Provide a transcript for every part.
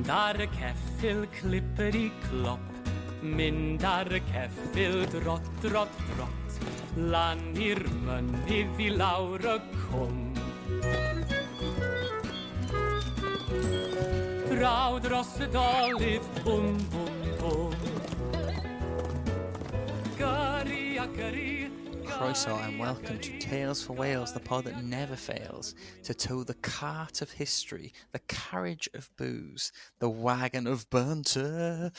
Mindar ceffyl clippity-clop, mindar ceffyl drott, drott, drott, lan i'r mynydd I lawr y cwm. Draw dros y dolydd, bwm, bwm, bwm. Gyrru a gyrru. Croeso and welcome to Tales for Wales, the pod that never fails to tow the cart of history, the carriage of booze, the wagon of banter.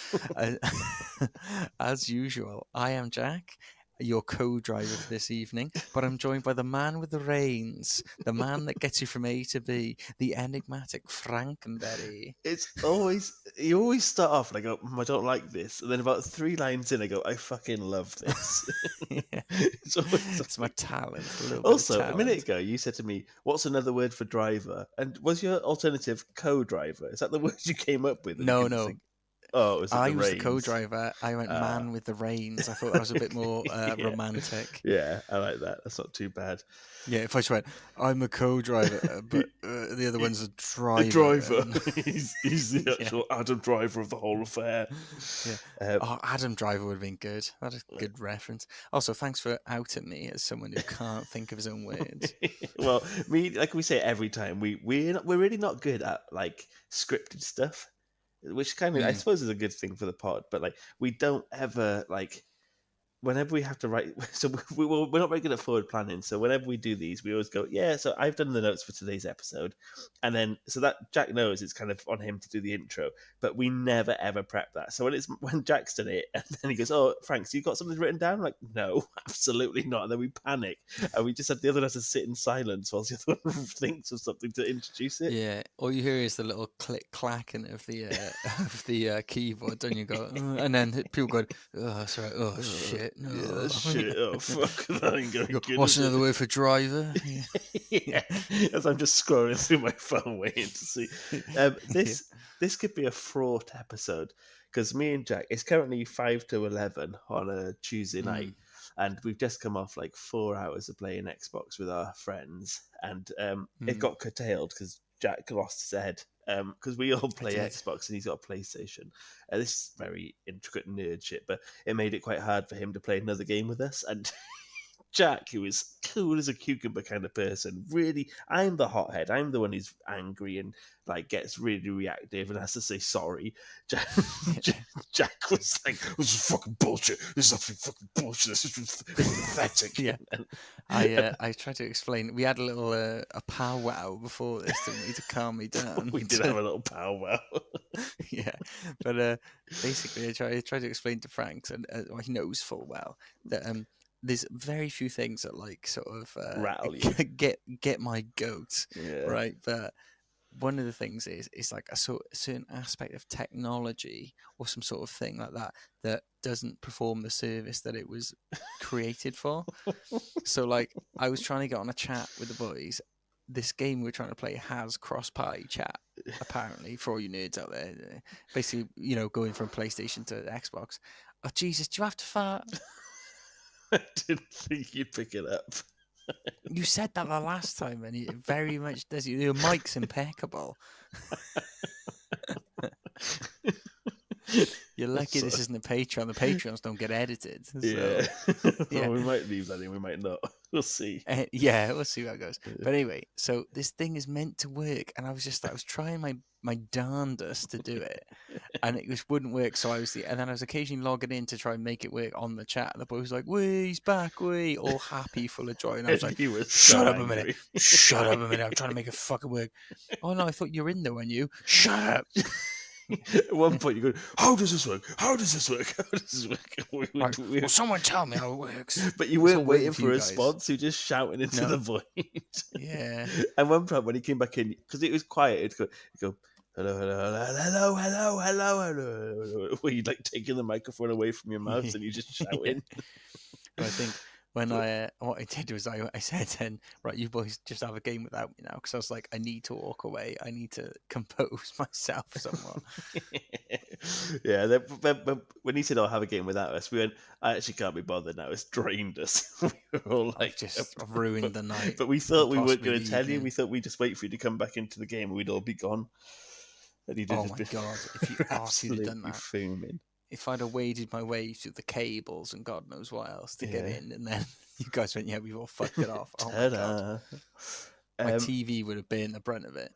As usual, I am Jack, your co-driver for this evening, but I'm joined by the man with the reins, the man that gets you from A to B, the enigmatic Frankenberry. You always start off and I go, I don't like this. And then about 3 lines in, I go, I fucking love this. Yeah. It's my talent. Also, a minute ago, you said to me, what's another word for driver? And was your alternative co-driver? Is that the word you came up with? No. Oh, was it I the was reins? the co-driver. I went man with the reins. I thought that was a bit more romantic. Yeah, I like that. That's not too bad. Yeah, if I just went, I'm a co-driver, but the other one's a driver. The driver. He's the actual Adam Driver of the whole affair. Yeah. Adam Driver would have been good. That's a good reference. Also, thanks for outing me as someone who can't think of his own words. Well, like we say every time, we're really not good at like scripted stuff. Which kind of, I suppose, is a good thing for the pod, but like we don't ever like whenever we have to write. So we're not very good at forward planning. So whenever we do these, we always go, yeah. So I've done the notes for today's episode, and then so that Jack knows it's kind of on him to do the intro. But we never ever prep that. So when Jack's done it, and then he goes, "Oh, Frank, so you got something written down?" I'm like, no, absolutely not. And then we panic, and we just have the other one to sit in silence whilst the other one thinks of something to introduce it. Yeah, all you hear is the little click clacking of the keyboard, don't you go? And then people go, "Oh, sorry, oh shit, no, yeah, shit, oh fuck, that ain't going good." What's another word for driver? Yeah, as I'm just scrolling through my phone waiting to see. This could be a fraught episode because me and Jack, it's currently 5 to 11 on a Tuesday night, and we've just come off like 4 hours of playing Xbox with our friends, and it got curtailed because Jack lost his head. Because we all play Xbox and he's got a PlayStation. This is very intricate nerd shit, but it made it quite hard for him to play another game with us. And Jack, who is cool as a cucumber kind of person, really, I'm the hothead. I'm the one who's angry and like gets really reactive and has to say sorry. Jack was like, "This is fucking bullshit. This is absolute fucking bullshit. This is pathetic." Yeah, I tried to explain. We had a little a powwow before this, didn't we, to calm me down? We did have a little powwow. Yeah, but basically, I tried to explain to Frank, and he knows full well that there's very few things that like sort of rattle you, get my goat, right? But one of the things is like a certain aspect of technology or some sort of thing like that doesn't perform the service that it was created for. So like I was trying to get on a chat with the boys. This game we're trying to play has cross-party chat, apparently, for all you nerds out there. Basically, going from PlayStation to Xbox. Oh, Jesus, do you have to fart? I didn't think you'd pick it up. You said that the last time, and it very much does. Your mic's impeccable. You're lucky this isn't a Patreon. The Patreons don't get edited. So, yeah. We might leave that in. We might not. We'll see. We'll see how it goes. But anyway, so this thing is meant to work, and I was trying my darndest to do it, and it just wouldn't work. So and then I was occasionally logging in to try and make it work on the chat. And the boy was like, "Wee, he's back, wee," all happy, full of joy. And I was like, "Shut up a minute! Shut up a minute! I'm trying to make it fucking work." Oh no, I thought you were in there when you shut up. At one point, you go, "How does this work? How does this work? How does this work?" Well, someone tell me how it works. But you weren't waiting for a response. You're just shouting into the void. Yeah. And one time when he came back in, because it was quiet, he'd go, "Hello, hello, hello, hello, hello, hello." Where you'd like taking the microphone away from your mouth and you just shouting. I think when what I did was I said then, right, you boys just have a game without me now, because I was like, I need to walk away. I need to compose myself somewhat. Yeah, when he said, "I'll have a game without us," we went, "I actually can't be bothered now. It's drained us." We were all like, I've ruined the night. But we thought we weren't going to tell you. We thought we'd just wait for you to come back into the game and we'd all be gone. And he Oh my god! If you'd have absolutely done that, fuming. if I'd have waded my way through the cables and God knows what else to get Yeah. in, and then you guys went, yeah, we've all fucked it off. Oh my god! Ta-da. My TV would have been the brunt of it.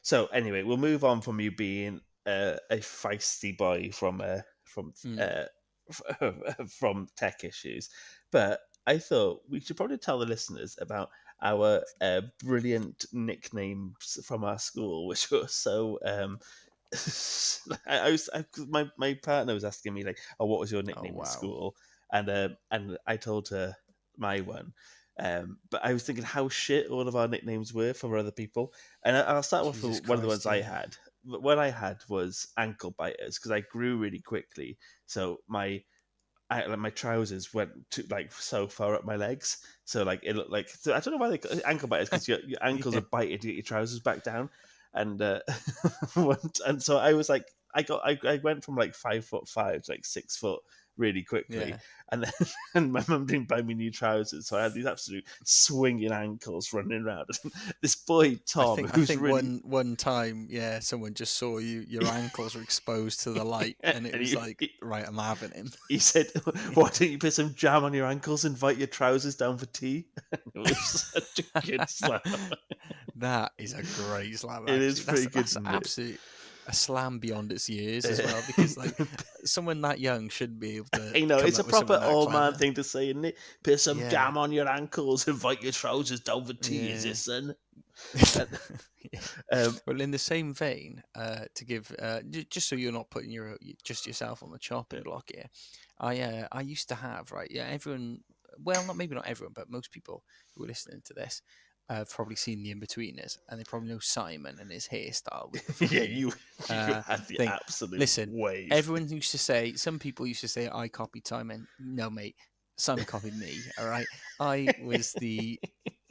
So anyway, we'll move on from you being a feisty boy from from tech issues, but I thought we should probably tell the listeners about our brilliant nicknames from our school, which were so. My partner was asking me like, "Oh, what was your Oh nickname in wow! school?" And I told her my one. But I was thinking how shit all of our nicknames were for other people. And I'll start off Jesus with one of the Christ! ones I Yeah. had. What I had was ankle biters because I grew really quickly. So my trousers went to like so far up my legs. So like it looked like, so I don't know why they call it ankle biters, because your ankles Yeah. are bited to get your trousers back down. And and so I was like, I went from like 5'5" to like 6 foot really quickly. Yeah. And then and my mum didn't buy me new trousers, so I had these absolute swinging ankles running around. This boy Tom, I who's think really one time, yeah, someone just saw you. Your ankles were exposed to the light, and it and was like, right, I'm having him. he said, "Why don't you put some jam on your ankles, invite your trousers down for tea?" It was such a good slam. That is a great slam. It is Actually, pretty good, that's isn't it? absolute a slam beyond its years as well. Because like someone that young should be able to You know, come it's a up with something proper that old man clever. thing to say, isn't it? Put some Yeah, jam on your ankles, invite your trousers down for tea, is yeah. it, son? Yeah. Um, Well, in the same vein, to give just so you're not putting just yourself on the chopping block here, I used to have right, yeah, everyone, well, not maybe not everyone, but most people who are listening to this have probably seen the In-Betweeners, and they probably know Simon and his hairstyle with the yeah, fucking you had the thing. absolute Listen, wave. everyone used to say, some people used to say, I copied Simon. No, mate, Simon copied me. All right, I was the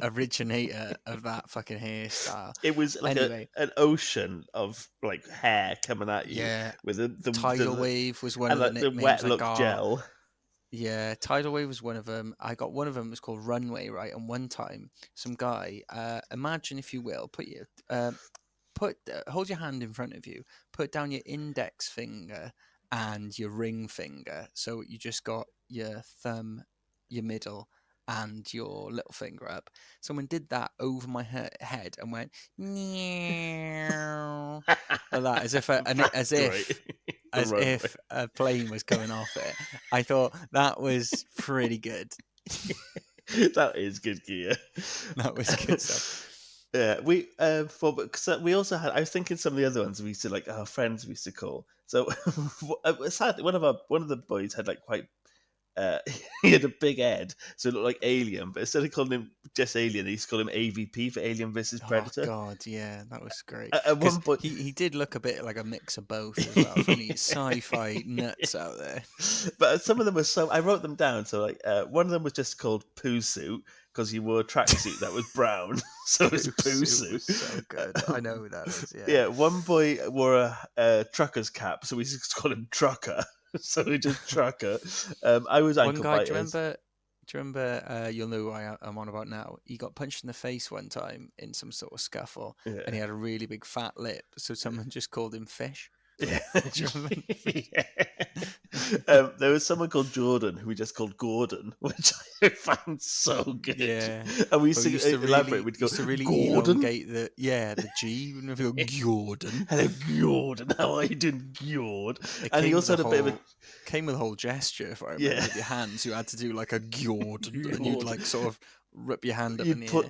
originator of that fucking hairstyle. It was like Anyway, an ocean of like hair coming at you yeah, with Tidal Wave was one and of the like the nicknames wet I look got. gel. Yeah, Tidal Wave was one of them. I got one of them was called Runway, right? And one time, some guy, imagine if you will, hold your hand in front of you, put down your index finger and your ring finger. So you just got your thumb, your middle, and your little finger up. Someone did that over my head and went "Meow," like that, That's great. The as runway. if a plane was coming off it. I thought that was pretty good. That is good gear. That was good stuff. Yeah, we also had. I was thinking some of the other ones we used to like our friends we used to call. So sadly, one of the boys had like quite. He had a big head, so it looked like Alien. But instead of calling him just Alien, he used to call him AVP for Alien versus Oh Predator. God, yeah, that was great. At Because one point, he did look a bit like a mix of both as well. For any sci-fi nuts out there. but some of them were so. I wrote them down. So like, one of them was just called Poo Suit because he wore a tracksuit that was brown, so it was Poo Suit was Suit. so good. I know who that is. Yeah. Yeah, one boy wore a trucker's cap, so we just called him Trucker. So we just Trucker. I was One ankle guy. biters. Do you remember? You'll know who I'm on about now. He got punched in the face one time in some sort of scuffle, and Yeah. he had a really big fat lip. So someone just called him Fish. Yeah. Do you remember? Yeah. There was someone called Jordan who we just called Gordon, which I found so good. Yeah. And we But used to elaborate. We'd go, used to really Gordon? elongate the G. Wouldn't have go Gordon. Hello, Gordon. How are you doing, Gord? It And he came also with had a bit of a. came with a whole gesture, if I remember, Yeah. with your hands. You had to do like a Gordon, and you'd like sort of rip your hand up in the air.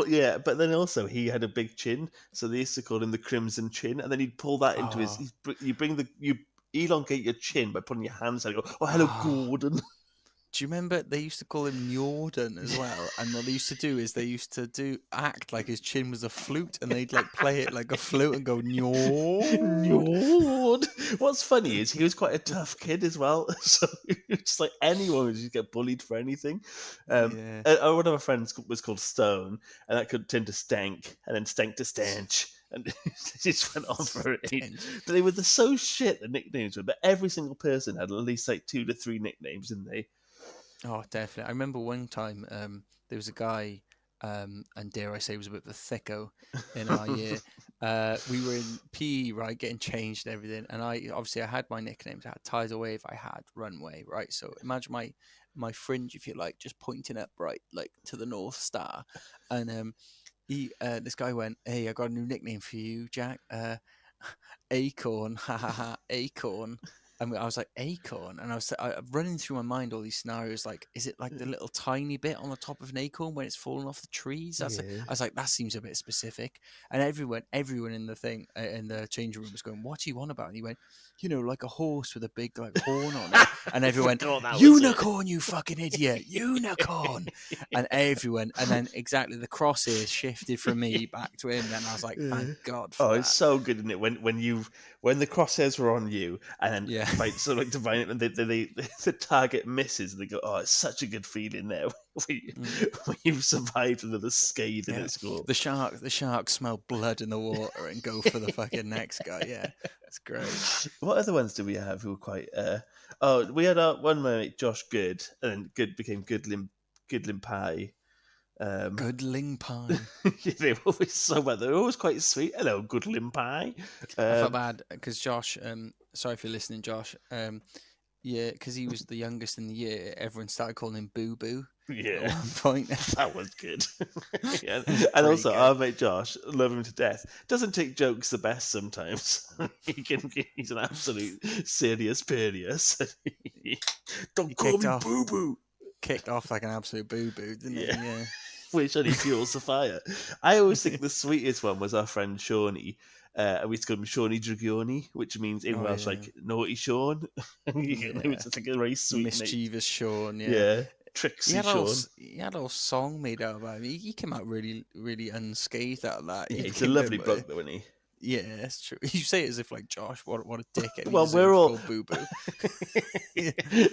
Yeah, but then also he had a big chin, so they used to call him the Crimson Chin, and then he'd pull that into his. Oh, You elongate your chin by putting your hands out. And go, oh, hello, oh. Gordon. Do you remember they used to call him Njorden as well? And what they used to do is act like his chin was a flute, and they'd like play it like a flute and go Njord. Njord. What's funny is he was quite a tough kid as well, so it's like anyone would just get bullied for anything. Yeah. One of our friends was called Stone, and that could turn to Stank, and then Stank to Stench. And it just went on for it. But they were so shit, the nicknames were. But every single person had at least like 2 to 3 nicknames, didn't they? Oh, definitely. I remember one time there was a guy, and dare I say, was a bit of a thicko in our year, we were in PE, right, getting changed and everything, and I had my nicknames. I had tidal wave, I had runway, right. So imagine my fringe, if you like, just pointing up, right, like to the North Star, and this guy went, "Hey, I got a new nickname for you, Jack. Acorn, ha ha ha, Acorn." And I was like, Acorn, and I was running through my mind all these scenarios. Like, is it like the little tiny bit on the top of an acorn when it's falling off the trees? I was like, that seems a bit specific. And everyone in the thing in the changing room was going, "What do you want about?" And he went, like a horse with a big like horn on it. And everyone went, "Unicorn, you fucking idiot, unicorn!" And everyone, and then exactly the crosshairs shifted from me back to him. Then I was like, thank God for that. It's so good, isn't it? When the crosshairs were on you, and then so like divine it, and the target misses, and they go, "Oh, it's such a good feeling there when you've survived another scathing at school." The sharks smell blood in the water and go for the fucking next guy. Yeah, that's great. What other ones do we have who were quite? We had our one mate, Josh Good, and then Good became Goodlin Pie. Goodling Pie. They were always so bad. They were always quite sweet. Hello, Goodlin Pie. I felt bad because Josh. Sorry for listening, Josh. Yeah, because he was the youngest in the year. Everyone started calling him Boo Boo. Yeah, at one point. That was good. Yeah. And also, our mate Josh, love him to death, doesn't take jokes the best sometimes. He's an absolute serious period. Don't call me Boo Boo. Kicked off like an absolute boo boo, didn't he? Yeah. Which only fuels the fire. I always think the sweetest one was our friend Shawnee. We used to call him Shawnee Dragioni, which means in Welsh like naughty Sean. It was like a very sweet mischievous Sean. Yeah. Tricksy Sean. He had a whole song made out about him. He came out really, really unscathed out of that. Yeah, he's a lovely bloke, though, isn't he? Yeah, that's true. You say it as if like Josh, what a dickhead. Well, we're all Boo Boo.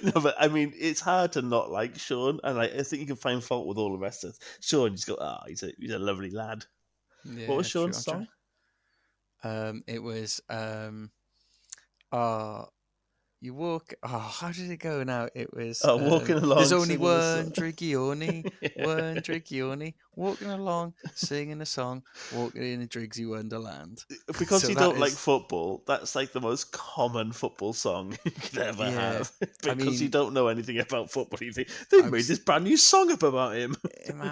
No, but I mean, it's hard to not like Sean, and I think you can find fault with all the rest of us. Sean, you just go, he's a lovely lad. Yeah, what was Sean's song? It was you walk. How did it go now? It was walking along. There's only one Drigioni, one Drigioni, walking along, singing a song, walking in a Drigsy Wonderland. Because you don't like football, that's like the most common football song you could ever have. Because you don't know anything about football, you think they've made this brand new song up about him.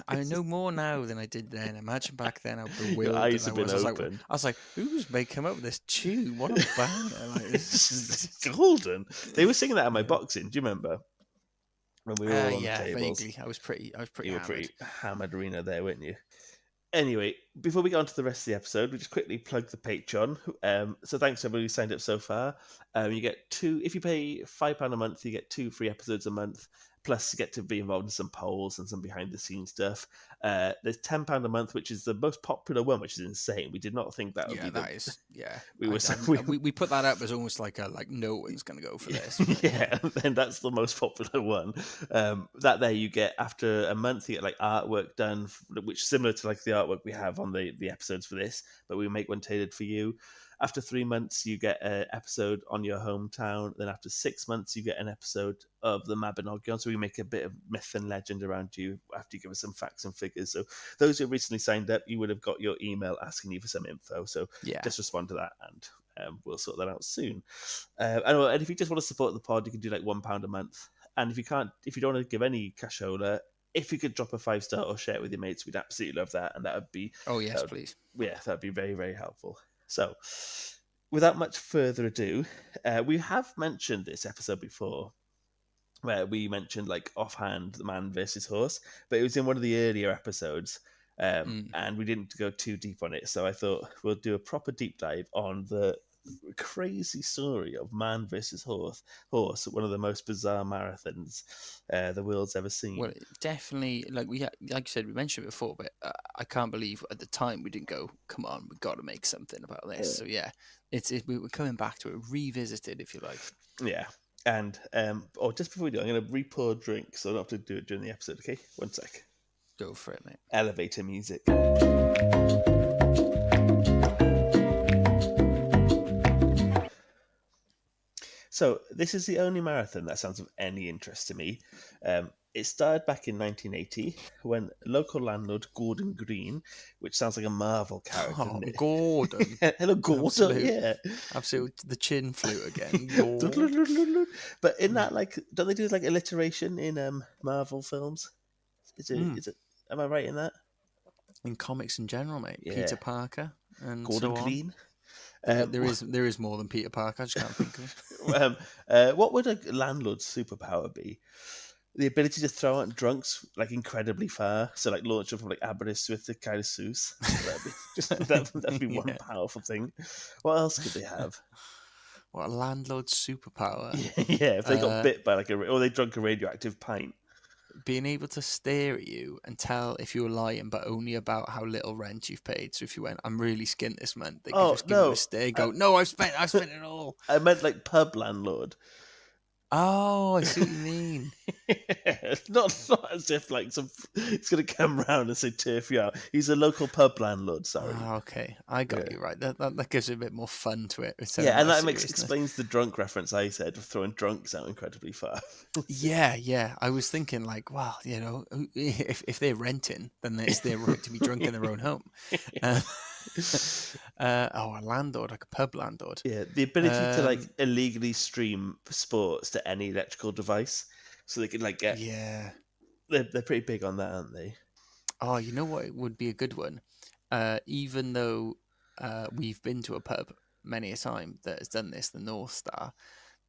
I know more now than I did then. Imagine back then how bewildered Your eyes have been open. I was like, who's come up with this tune? What a banger! Like, this is golden. They were singing that at my boxing. Do you remember when we were all on the tables? Vaguely. I was pretty. You were pretty hammered arena there, weren't you? Anyway, before we go on to the rest of the episode, we just quickly plug the Patreon. So thanks to everybody who signed up so far. You get if you pay £5 a month, you get 2 free episodes a month. Plus, you get to be involved in some polls and some behind-the-scenes stuff. There's £10 a month, which is the most popular one, which is insane. We did not think that would be. That is. Yeah, we put that up as almost like no one's going to go for this. Yeah, and that's the most popular one. That there you get after a month, you get like artwork done, which is similar to like the artwork we have on the episodes for this, but we make one tailored for you. After 3 months, you get an episode on your hometown. Then after 6 months, you get an episode of the Mabinogion. So we make a bit of myth and legend around you after you give us some facts and figures. So those who recently signed up, you would have got your email asking you for some info. So just respond to that and we'll sort that out soon. And if you just want to support the pod, you can do like £1 a month. And if you don't want to give any cashola, if you could drop a 5-star or share it with your mates, we'd absolutely love that. And that would be... Oh, yes, please. Yeah, that would be very, very helpful. So, without much further ado, we have mentioned this episode before, where we mentioned like offhand the man versus horse, but it was in one of the earlier episodes, and we didn't go too deep on it. So I thought we'll do a proper deep dive on the crazy story of man versus horse, one of the most bizarre marathons the world's ever seen. Well, definitely, like you said, we mentioned it before, but I can't believe at the time we didn't go, come on, we've got to make something about this. So yeah, we're coming back to it, revisited, if you like. Yeah, and just before we do, I'm going to re-pour a drink, so I don't have to do it during the episode. Okay, 1 sec. Go for it, mate. Elevator music. So So this is the only marathon that sounds of any interest to me. It started back in 1980 when local landlord Gordon Green, which sounds like a Marvel character, Oh, doesn't it? Gordon. Hello, Gordon. Absolute. Yeah. Absolute. The chin flute again. Gord. But in that, like, don't they do like alliteration in Marvel films? Is it? Mm. Is it? Am I right in that? In comics in general, mate. Yeah. Peter Parker and Gordon so on. Green. There is more than Peter Parker. I just can't think of him. What would a landlord's superpower be? The ability to throw out drunks like incredibly far, so like launch them from like Aberystwyth to Caersus. That'd be that'd be one Yeah. powerful thing. What else could they have? What a landlord's superpower. Yeah, if they got Uh, bit by like or they drunk a radioactive pint. Being able to stare at you and tell if you're lying, but only about how little rent you've paid. So if you went, I'm really skint this month, they could Oh just give you a no, stare, go, no, I spent it all. I meant like pub landlord. Oh, I see what you mean. Not as if like he's gonna come round and say turf you out. He's a local pub landlord. Sorry. Ah, okay, I got Yeah. you right. That gives it a bit more fun to it instead Yeah, of and more that seriousness. explains the drunk reference I said of throwing drunks out incredibly far. Yeah. I was thinking like, well, if they're renting, then it's their right to be drunk in their own home. Uh, a landlord, like a pub landlord. Yeah, the ability to like Um, illegally stream sports to any electrical device, so they can like get. yeah. They're pretty big on that, aren't they? Oh, you know what? It would be a good one. Even though we've been to a pub many a time that has done this, the North Star,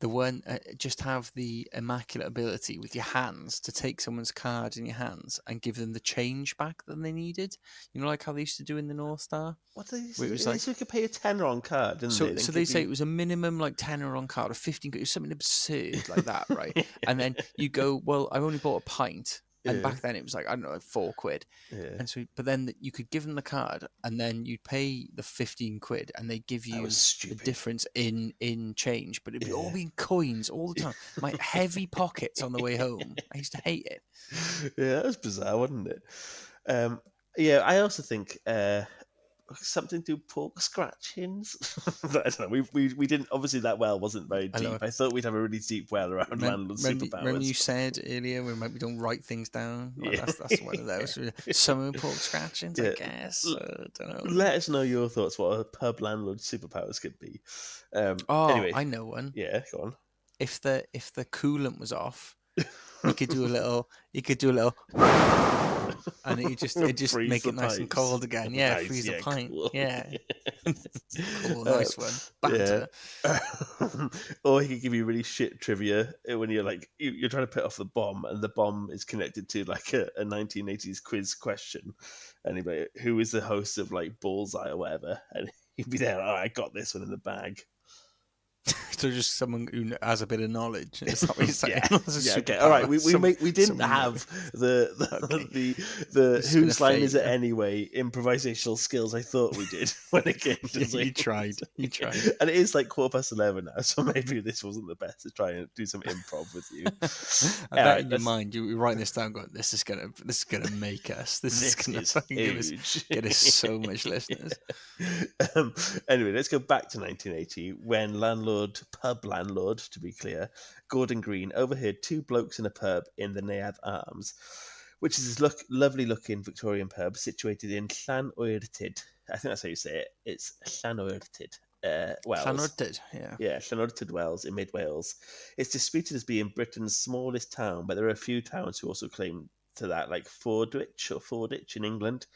the one just have the immaculate ability with your hands to take someone's card in your hands and give them the change back that they needed. You know, like how they used to do in the North Star, What they where it was they like. used to could pay a tenner on card, didn't they? So, Then so they give say you. it was a minimum like tenner on card or 15. It was something absurd like that, right? And then you go, well, I've only bought a pint, and Yeah, back then it was like I don't know, like £4. yeah. And so, but then you could give them the card, and then you'd pay the 15 quid, and they give That was you the stupid. difference in change. But it'd be all Yeah. being coins all the time. My heavy pockets on the way home. I used to hate it. Yeah, that was bizarre, wasn't it? Yeah, I also think something to do pork scratchings. I don't know. We didn't obviously that well wasn't very I know. deep. I thought we'd have a really deep well around landlord Remember you superpowers. said earlier we don't write things down. Like Yeah. that's one of those. Some pork scratchings, I Yeah. guess. Don't know. Let us know your thoughts. What a pub landlord superpowers could be. Oh, Anyway, I know one. yeah, go on. If the coolant was off, you could do a little. And it just Freeze make the it nice and pipes. cold again. Yeah, Nice, freeze the yeah, pint. cool. Yeah, cool, Uh, nice one. yeah. Banter. Or he could give you really shit trivia when you're like you're trying to put off the bomb, and the bomb is connected to like a 1980s quiz question. Anyway, who is the host of like Bullseye or whatever? And he'd be there. Oh, I got this one in the bag. So just someone who has a bit of knowledge. Is that what you're saying? Yeah, That's a yeah. Okay, all right. We didn't someone have knows. the Okay. the This has been a whose line is it failure. anyway improvisational skills. I thought we did when it came to You things. tried. You tried. And it is like 11:15 now, so maybe this wasn't the best to try and do some improv with you. I All bet right, in your mind you write this down. Going, this is gonna make us. This is this gonna is fucking huge. get us so much listeners. Anyway, let's go back to 1980 when pub landlord, to be clear, Gordon Green overheard two blokes in a pub in the Neuadd Arms, which is this lovely looking Victorian pub situated in Llanortyd. I think that's how you say it. It's Llanortyd, Wales. Llanwrtyd, yeah. Yeah, Llanortyd, Wales, in mid Wales. It's disputed as being Britain's smallest town, but there are a few towns who also claim to that, like Fordwich in England.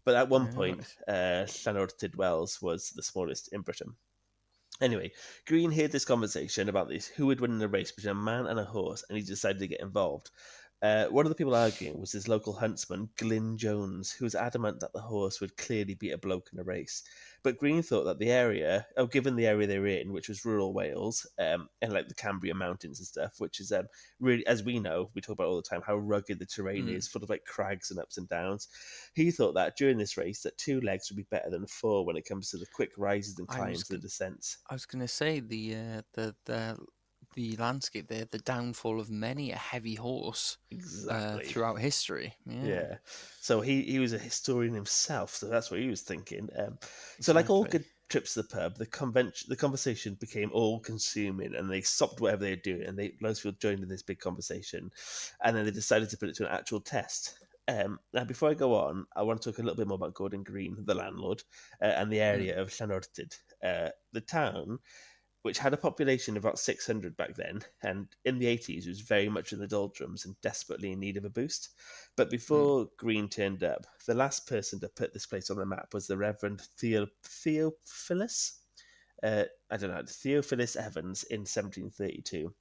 But at one point, Right. Llanortyd, Wales was the smallest in Britain. Anyway, Green heard this conversation about this who would win in a race between a man and a horse, and he decided to get involved. One of the people arguing was his local huntsman, Glyn Jones, who was adamant that the horse would clearly beat a bloke in a race. But Green thought that given the area they were in, which was rural Wales, and like the Cambrian Mountains and stuff, which is really, as we know, we talk about all the time, how rugged the terrain is, full of like crags and ups and downs. He thought that during this race, that two legs would be better than four when it comes to the quick rises and climbs and descents. I was going to say the landscape there, the downfall of many a heavy horse Exactly. throughout history. So he was a historian himself, so that's what he was thinking. So like all Exactly. good trips to the pub, the conversation became all consuming, and they stopped whatever they were doing, and loads of people joined in this big conversation, and then they decided to put it to an actual test. Now, before I go on, I want to talk a little bit more about Gordon Green, the landlord, and the area of Llanordted. The town, which had a population of about 600 back then, and in the 80s was very much in the doldrums and desperately in need of a boost. But before Green turned up, the last person to put this place on the map was the Reverend Theophilus. I don't know, Theophilus Evans in 1732.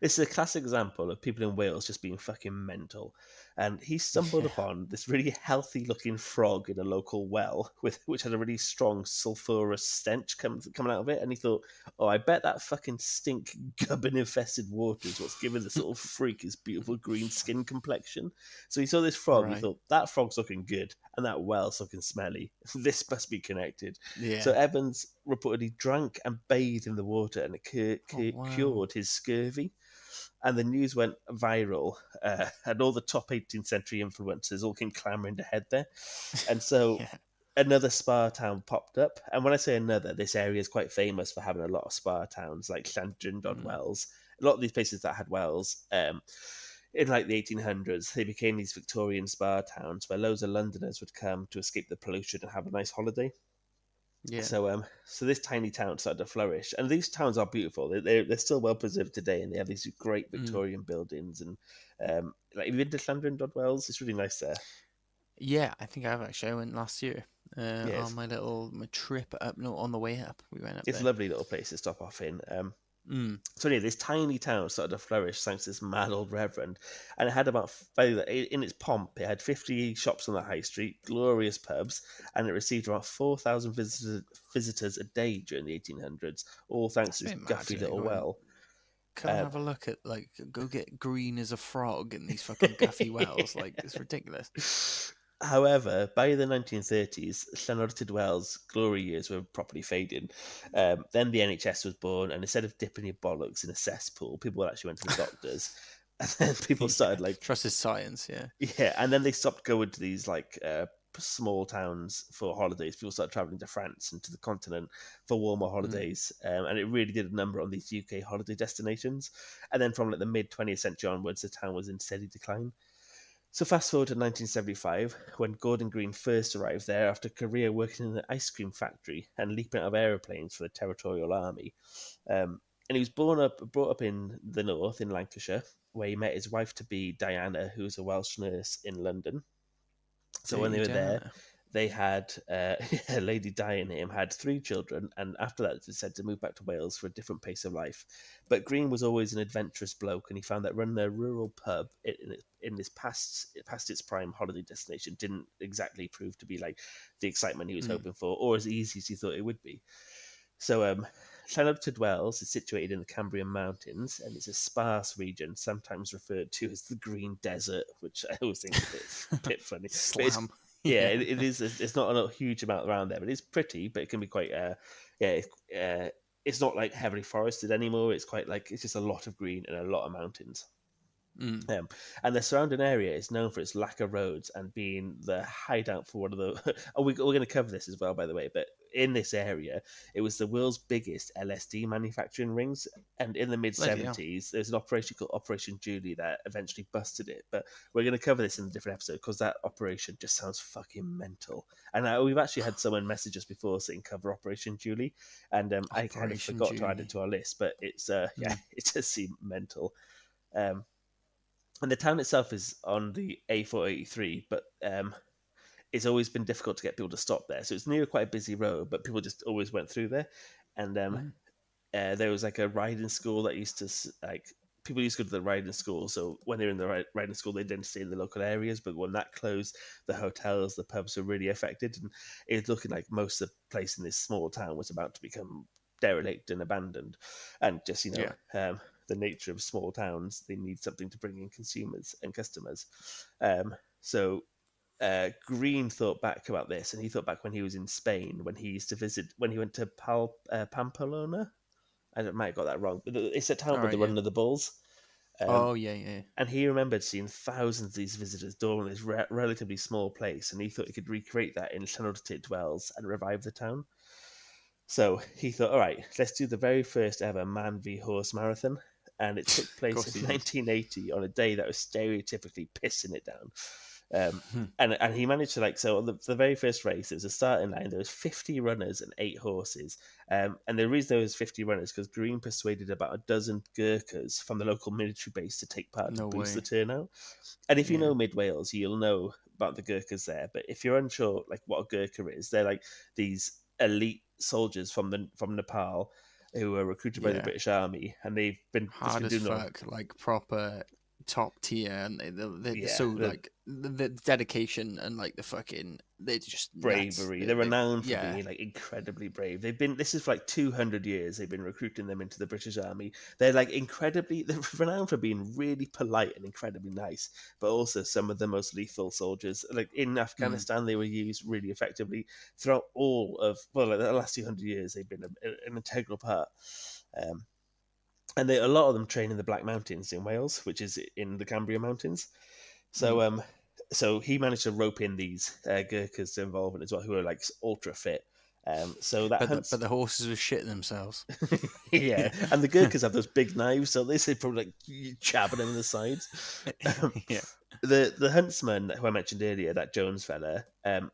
This is a classic example of people in Wales just being fucking mental. And he stumbled upon this really healthy looking frog in a local well, which had a really strong sulphurous stench coming out of it. And he thought, oh, I bet that fucking stink gubbin infested water is what's giving this little freak his beautiful green skin complexion. So he saw this frog, he Right. thought, that frog's looking good, and that well's looking smelly. This must be connected. Yeah. So Evans reportedly drank and bathed in the water, and it wow. cured his scurvy. And the news went viral, and all the top 18th century influencers all came clamoring to head there. And so another spa town popped up. And when I say another, this area is quite famous for having a lot of spa towns, like Llandrindod-Wells. A lot of these places that had wells, in like the 1800s, they became these Victorian spa towns where loads of Londoners would come to escape the pollution and have a nice holiday. Yeah. So this tiny town started to flourish, and these towns are beautiful. They're still well preserved today, and they have these great Victorian buildings. And like, have you been to Llandrindod-Wells? It's really nice there. Yeah, I think I've actually. I went last year Yeah, on my trip up. No, on the way up, we went up it's a there. lovely little place to stop off in. So anyway, this tiny town started to flourish thanks to this mad old reverend, and it had in its pomp, it had 50 shops on the high street, glorious pubs, and it received about 4,000 visitors a day during the 1800s, all thanks to this guffy little well. Come and have a look at, like, go get Green as a frog in these fucking guffy wells. Like, it's ridiculous. However, by the 1930s, Llanordted Wells' glory years were properly fading. Then the NHS was born, and instead of dipping your bollocks in a cesspool, people actually went to the doctors. And then people started like, trust his science, yeah, and then they stopped going to these like small towns for holidays. People started traveling to France and to the continent for warmer holidays, and it really did a number on these UK holiday destinations. And then from like the mid 20th century onwards, the town was in steady decline. So fast forward to 1975, when Gordon Green first arrived there after a career working in an ice cream factory and leaping out of aeroplanes for the Territorial Army. And he was brought up in the north, in Lancashire, where he met his wife-to-be, Diana, who was a Welsh nurse in London. So when they were there, they had Lady Di and him had 3 children, and after that, they said to move back to Wales for a different pace of life. But Green was always an adventurous bloke, and he found that running a rural pub in this past its prime holiday destination didn't exactly prove to be like the excitement he was hoping for, or as easy as he thought it would be. So, Llanordted Wells is situated in the Cambrian Mountains, and it's a sparse region, sometimes referred to as the Green Desert, which I always think is a bit funny. Slam. It is. It's not a huge amount around there, but it's pretty. But it can be quite. It's not like heavily forested anymore. It's quite like it's just a lot of green and a lot of mountains. And the surrounding area is known for its lack of roads and being the hideout for one of the. We're going to cover this as well, by the way. But in this area, it was the world's biggest LSD manufacturing rings. And in the mid 70s, there's an operation called Operation Julie that eventually busted it. But we're going to cover this in a different episode because that operation just sounds fucking mental. And we've actually had someone message us before saying cover Operation Julie, and I kind of forgot to add it to our list. But it's it just seemed mental. And the town itself is on the A483, but it's always been difficult to get people to stop there. So it's near quite a busy road, but people just always went through there. And there was like a riding school that used to people used to go to the riding school. So when they were in the riding school, they didn't stay in the local areas. But when that closed, the hotels, the pubs were really affected, and it was looking like most of the place in this small town was about to become derelict and abandoned. And just the nature of small towns, they need something to bring in consumers and customers. So Green thought back about this, and he thought back when he was in Spain, when he used to visit, when he went to Pamplona. I might have got that wrong, but it's a town with the run of the bulls. And he remembered seeing thousands of these visitors during this relatively small place, and he thought he could recreate that in Llanordted Wells and revive the town. So he thought, all right, let's do the very first ever man v horse marathon. And it took Of place course he in did. 1980 on a day that was stereotypically pissing it down. Hmm. And he managed to so on the very first race, there was a starting line. There was 50 runners and 8 horses. And the reason there was 50 runners because Green persuaded about a dozen Gurkhas from the local military base to take part to No boost the way. turnout. And if you Yeah. know Mid Wales, you'll know about the Gurkhas there. But if you're unsure, like what a Gurkha is, they're like these elite soldiers from Nepal who were recruited by the Yeah. British Army, and they've been just Hard been as doing all, fuck, like proper top tier, and they're yeah, so like the dedication and like the fucking they're just nuts. bravery. They're renowned for Yeah. being like incredibly brave. They've been this is for like 200 years. They've been recruiting them into the British Army. They're like they're renowned for being really polite and incredibly nice, but also some of the most lethal soldiers. Like in Mm. Afghanistan, they were used really effectively throughout all of like the last 200 years. They've been an integral part. Um, and a lot of them train in the Black Mountains in Wales, which is in the Cambria Mountains. So Mm. so he managed to rope in these Gurkhas to involve it as well, who are like ultra fit. So that hunts, But the horses were shitting themselves. yeah, and the Gurkhas have those big knives, so they say probably like jabbing them in the sides. Yeah. The huntsman who I mentioned earlier, that Jones fella,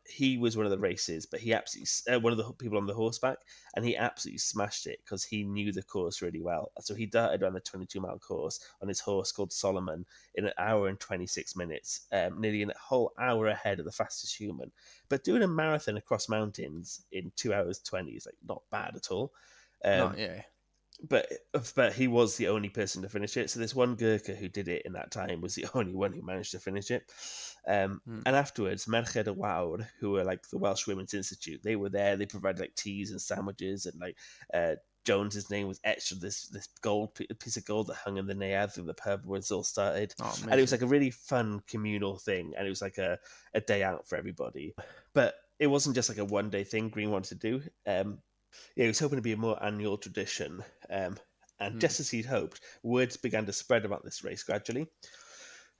he was one of the races, but he absolutely one of the people on the horseback, and he absolutely smashed it because he knew the course really well. So he darted around the 22-mile course on his horse called Solomon in an hour and 26 minutes, nearly a whole hour ahead of the fastest human. But doing a marathon across mountains in 2 hours 20 is like not bad at all. Not Um, yeah. but he was the only person to finish it. So this one Gurkha who did it in that time was the only one who managed to finish it. Mm. And afterwards, Merched Wawr, who were like the Welsh Women's Institute, they were there. They provided like teas and sandwiches, and like Jones's name was etched on this gold piece of gold that hung in the Neuadd of the pub where it all started. Oh, And it was amazing. like a really fun communal thing, and it was like a day out for everybody. But it wasn't just like a one day thing Green wanted to do. Yeah, he was hoping to be a more annual tradition. And Mm. just as he'd hoped, words began to spread about this race gradually.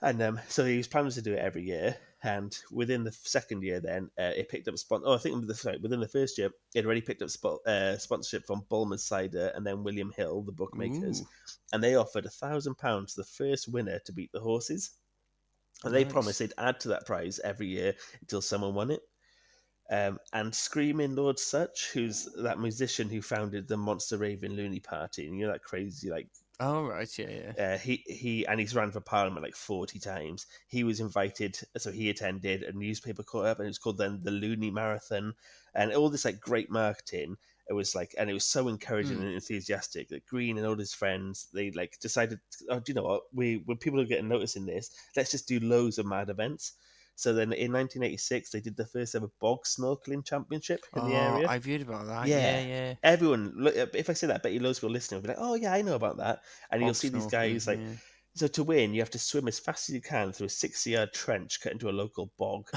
And so he was planning to do it every year. And within the second year, then it picked up within the first year, it already picked up sponsorship from Bulmer's Cider and then William Hill, the bookmakers, Ooh, and they offered £1,000 to the first winner to beat the horses. And they promised nice. they'd add to that prize every year until someone won it. And Screaming Lord Sutch, who's that musician who founded the Monster Raving Loony Party, and you know that crazy like Oh right, yeah, yeah. he's ran for Parliament like 40 times. He was invited, so he attended. A newspaper caught up, and it was called then the Loony Marathon, and all this like great marketing. It was like, and it was so encouraging Mm. and enthusiastic that Green and all his friends they like decided, oh, do you know what? When people are getting noticed in this, let's just do loads of mad events. So then in 1986, they did the first ever bog snorkeling championship in the Oh, area. I've heard about that. Yeah, Yeah. yeah. Everyone, if I say that, I bet you loads of people listening will be like, "Oh yeah, I know about that." And you'll Bog see these snorkeling. guys like, Yeah. so to win, you have to swim as fast as you can through a 60-yard trench cut into a local bog.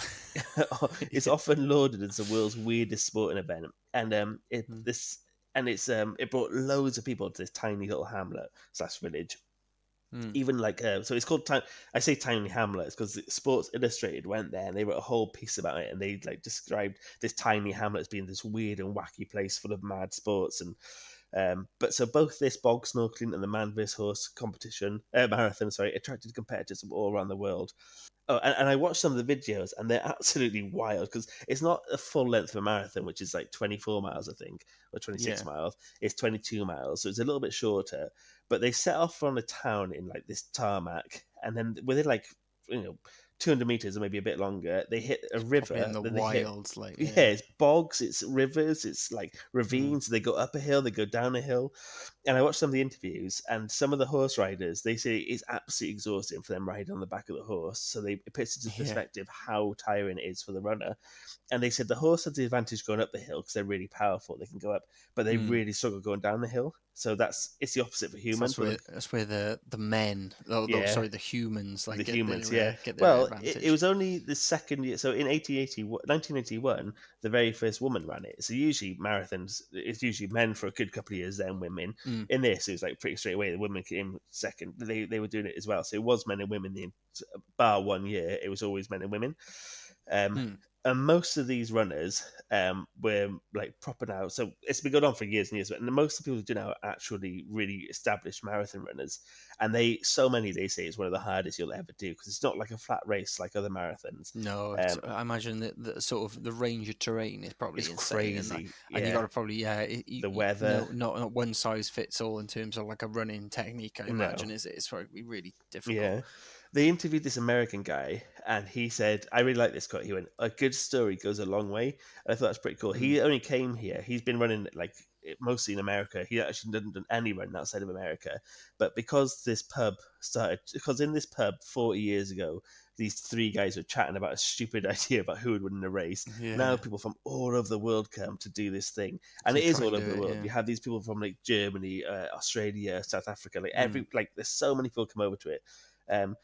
It's Yeah. often lauded as the world's weirdest sporting event, and Mm. it brought loads of people to this tiny little hamlet slash village. Mm. Even like so it's called time I say tiny hamlets because Sports Illustrated went there and they wrote a whole piece about it, and they like described this tiny hamlet as being this weird and wacky place full of mad sports. And but so both this bog snorkeling and the man vs horse competition marathon, sorry, attracted competitors from all around the world. Oh, and I watched some of the videos, and they're absolutely wild because it's not a full length of a marathon, which is like 24 miles, I think, or 26 Yeah. miles. It's 22 miles, so it's a little bit shorter. But they set off from a town in like this tarmac, and then within like, 200 meters or maybe a bit longer, they hit a Probably in river. the Then they hit, wilds, like yeah, yeah. it's bogs, it's rivers, it's like Mm. ravines. They go up a hill, they go down a hill. And I watched some of the interviews, and some of the horse riders, they say it's absolutely exhausting for them riding on the back of the horse. So it puts into Yeah. perspective how tiring it is for the runner. And they said the horse has the advantage going up the hill because they're really powerful, they can go up, but they Mm. really struggle going down the hill. So it's the opposite for So human. that's where the men, Yeah, sorry, the humans, like the humans, yeah. get their Well, it advantage. was only the second year. So in 1981, the very first woman ran it. So usually marathons, it's usually men for a good couple of years, then women. Mm. In this, it was like pretty straight away. The women came second. They were doing it as well. So it was men and women. Bar one year, it was always men and women. Hmm. And most of these runners were like proper now. So it's been going on for years and years. But most of the people who do now are actually really established marathon runners. And so many they say it's one of the hardest you'll ever do because it's not like a flat race like other marathons. No, I imagine that the sort of the range of terrain is It's probably insane, crazy. and you got Yeah. to probably The weather. not one size fits all in terms of like a running technique. I No. imagine it's probably really difficult. Yeah. They interviewed this American guy, and he said, I really like this quote. He went, "A good story goes a long way." And I thought that's pretty cool. Mm. He only came here. He's been running like mostly in America. He actually didn't do any running outside of America. But because in this pub 40 years ago, these three guys were chatting about a stupid idea about who would win in a race. Now Yeah, people from all over the world come to do this thing. And to it is try all and over do the it. world. Yeah. You have these people from like Germany, Australia, South Africa, like Mm. there's so many people come over to it. Um,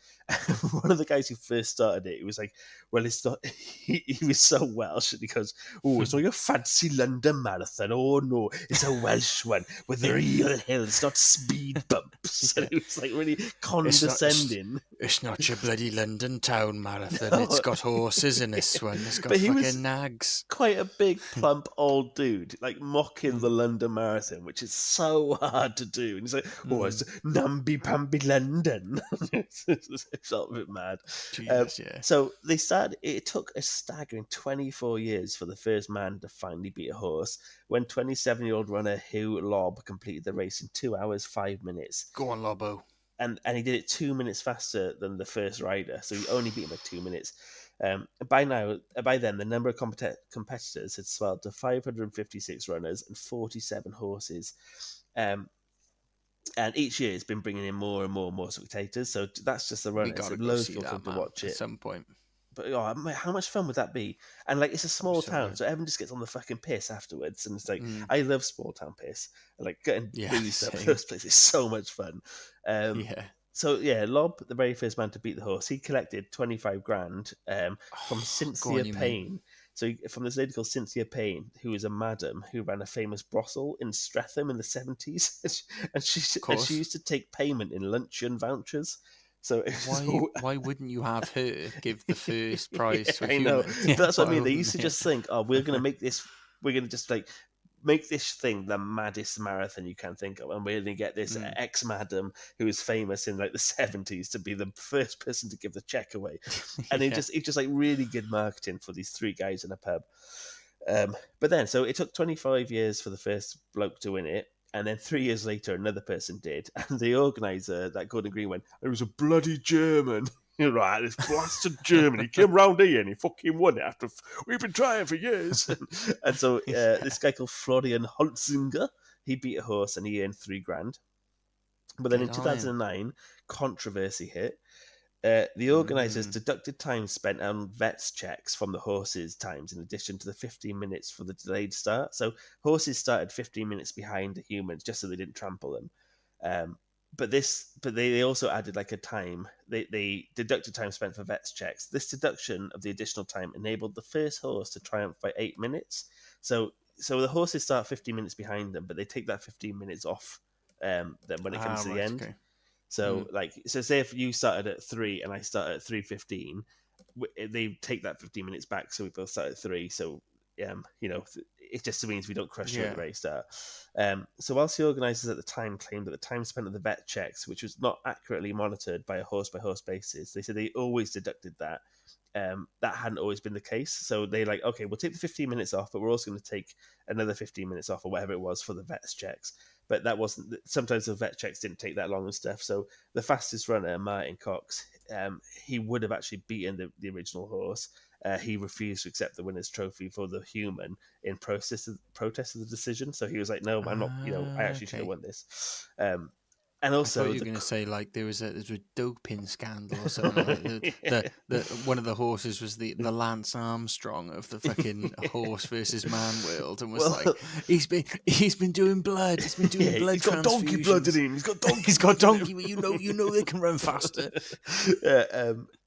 one of the guys who first started it, he was like, "Well, it's not." He was so Welsh, and he goes, "Oh, it's not your fancy London marathon. Oh no, it's a Welsh one with real hills, not speed bumps." Yeah. And he was like really It's condescending. it's not your bloody London town marathon. No. It's got horses in this one. It's got But he fucking was nags. quite a big, plump old dude, like mocking the Mm. London Marathon, which is so hard to do. And he's like, "Oh, it's Mm. namby-pamby London." It's all a bit mad. Jesus, yeah. So they started. It took a staggering 24 years for the first man to finally beat a horse. When 27-year-old runner Hugh Lobb completed the race in 2 hours 5 minutes, Go on, Lobbo. and he did it 2 minutes faster than the first rider. So he only beat him by 2 minutes. By then, the number of competitors had swelled to 556 runners and 47 horses. And each year it's been bringing in more and more and more spectators. So that's just the We runners. So gotta go loads of see people come that, to man, watch at it. some point. But how much fun would that be? And like, it's a small So town, good. so everyone just gets on the fucking piss afterwards. And it's like, Mm. I love small town piss. Like getting Yeah, boozed up same. those places is so much fun. Yeah. So yeah, Lob, the very first man to beat the horse, he collected 25 grand from Go on, Cynthia you mate. Payne. So from this lady called Cynthia Payne, who was a madam who ran a famous brothel in Streatham in the 70s, and Of she course. used to take payment in luncheon vouchers. So it was Why wouldn't you have her give the first prize to a I know. human? But that's what I why mean. They wouldn't used to they? just think, "Oh, we're gonna make this. We're gonna just like make this thing the maddest marathon you can think of, and we're gonna get this Mm. ex madam who was famous in like the 70s to be the first person to give the check away." And Yeah. it's just like really good marketing for these three guys in a pub. But then, so it took 25 years for the first bloke to win it. And then 3 years later, another person did. And the organizer, that Gordon Green, went, "It was a bloody German." You're right, this blasted German. He came round here and he fucking won it after we've been trying for years. And so this guy called Florian Holzinger, he beat a horse and he earned 3 grand. But then in Good on him. 2009, controversy hit. The organisers Mm. deducted time spent on vets checks from the horses' times in addition to the 15 minutes for the delayed start. So horses started 15 minutes behind the humans just so they didn't trample them. Um, but they also added like a time. They deducted time spent for vets checks. This deduction of the additional time enabled the first horse to triumph by 8 minutes. So the horses start 15 minutes behind them, but they take that 15 minutes off then when it comes to the Right, end. okay. So so say if you started at 3 and I started at 3:15, they take that 15 minutes back, so we both start at 3. So it just means we don't crush you at the Yeah. very start. So whilst the organisers at the time claimed that the time spent at the vet checks, which was not accurately monitored by horse basis, they said they always deducted that. That hadn't always been the case. So they like, okay, we'll take the 15 minutes off, but we're also going to take another 15 minutes off or whatever it was for the vet's checks. But that wasn't, sometimes the vet checks didn't take that long and stuff. So the fastest runner, Martin Cox, he would have actually beaten the original horse. He refused to accept the winner's trophy for the human in protest of the decision. So he was like, "No, I'm not. I actually should have Okay. won this." And I thought also, you were going to say like there was a doping scandal or something. Like the one of the horses was the Lance Armstrong of the fucking horse versus man world, and was like he's been doing blood. He's been doing blood he's got donkey transfusions. blood in him. He's got donkey. He's got donkey. You know they can run faster.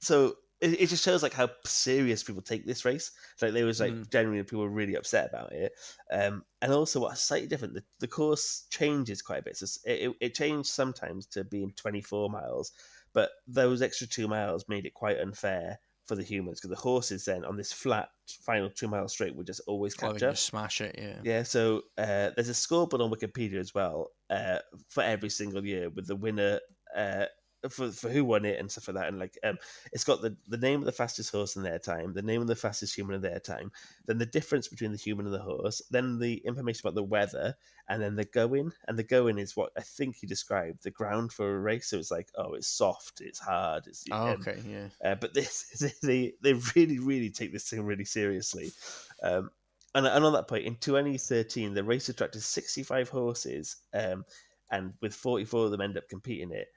So it just shows like how serious people take this race. Like there was like genuinely people were really upset about it. And also what's slightly different, the course changes quite a bit. So it changed sometimes to being 24 miles, but those extra 2 miles made it quite unfair for the humans, because the horses then on this flat final 2 mile straight would just always Or they catch can up. just smash it, yeah. Yeah, so there's a scoreboard on Wikipedia as well for every single year with the winner for who won it and stuff like that. And like it's got the name of the fastest horse in their time, the name of the fastest human in their time, then the difference between the human and the horse, then the information about the weather, and then the going. And the going is what I think he described the ground for a race. So it's like, oh, it's soft, it's hard, it's Okay, yeah. but they really take this thing really seriously. And on that point, in 2013, the race attracted 65 horses, and with 44 of them end up completing it,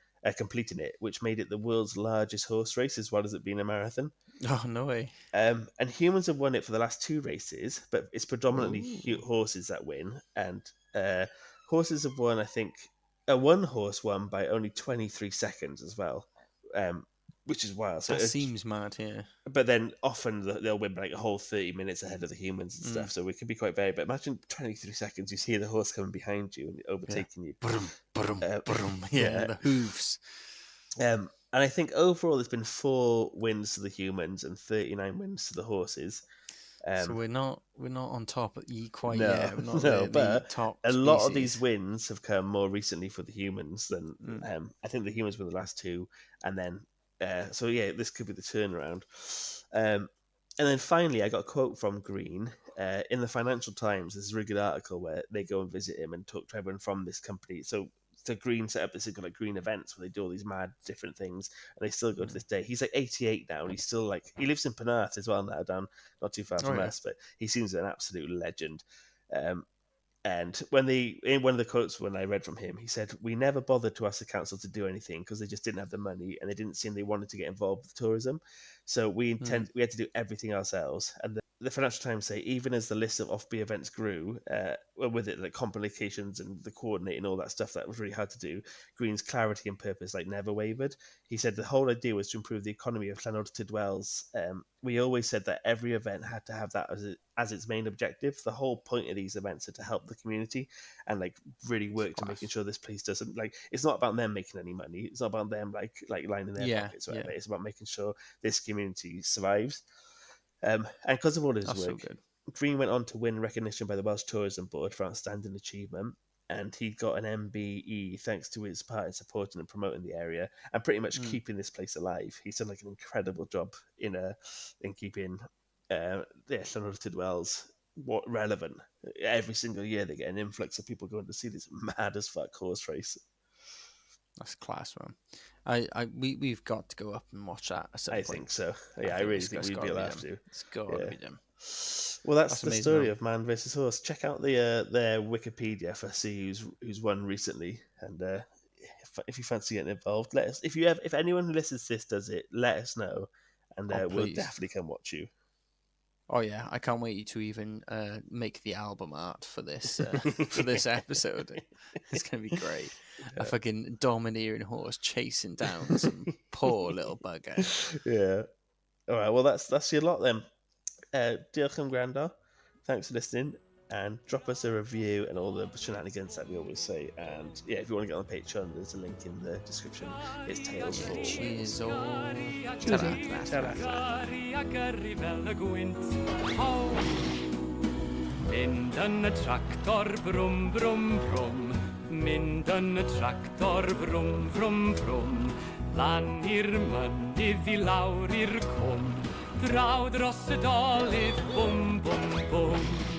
which made it the world's largest horse race as well as it being a marathon. Oh, no way. And humans have won it for the last 2 races, but it's predominantly horses that win. And horses have won, I think, one horse won by only 23 seconds as well, which is wild. So That seems mad, yeah. But then often they'll win by like a whole 30 minutes ahead of the humans and stuff. So it can be quite varied. But imagine 23 seconds, you see the horse coming behind you and overtaking you. Brum, brum, brum. Yeah, the hooves. And I think overall there's been 4 wins to the humans and 39 wins to the horses. So we're not on top quite No, yet. We're not no, the but top a lot of species. these wins have come more recently for the humans than I think the humans were the last 2, and then so yeah, this could be the turnaround. And then finally, I got a quote from Green in the Financial Times. There's a really good article where they go and visit him and talk to everyone from this company. So Green set up this like Green events where they do all these mad different things, and they still go to this day. He's like 88 now, and he's still like he lives in Penarth as well now, down not too far from us, but he seems an absolute legend. And in one of the quotes when I read from him, he said, "We never bothered to ask the council to do anything because they just didn't have the money and they didn't seem they wanted to get involved with tourism. So we had to do everything ourselves." And the Financial Times say even as the list of offbeat events grew, with it like complications and the coordinating all that stuff that was really hard to do, Green's clarity and purpose like never wavered. He said the whole idea was to improve the economy of Llanodtid Wells. We always said that every event had to have that as its main objective. The whole point of these events are to help the community and like really work to making sure this place doesn't like. It's not about them making any money. It's not about them like lining their pockets. Whatever. It's about making sure this community survives. And because of all his work, Green went on to win recognition by the Welsh Tourism Board for outstanding achievement, and he got an MBE thanks to his part in supporting and promoting the area and pretty much keeping this place alive. He's done like an incredible job in keeping Llanodtid Wells relevant. Every single year they get an influx of people going to see this mad as fuck horse race. That's class, man. We've got to go up and watch that at some point. I think so. Yeah, I really think we'd be allowed to. It's got to be them. Well, that's the story of Man versus Horse. Check out their Wikipedia for see who's won recently, and if you fancy getting involved, let us. If anyone who listens to this does it, let us know, and we'll definitely come watch you. Oh yeah, I can't wait to even make the album art for this for this episode. It's gonna be great. A fucking domineering horse chasing down some poor little bugger. Yeah. All right. Well, that's your lot then. Diolch am gwrando. Thanks for listening, and drop us a review and all the shenanigans that we always say. And yeah, if you want to get on Patreon, there's a link in the description. It's Tales for. Cheers all. Mynd yn y tractor, brum, brum, brum. Mynd yn y tractor, brum, brum, brum. Lan i'r mynydd I lawr i'r cwm. Draw dros y dolydd, bwm, bwm, bwm.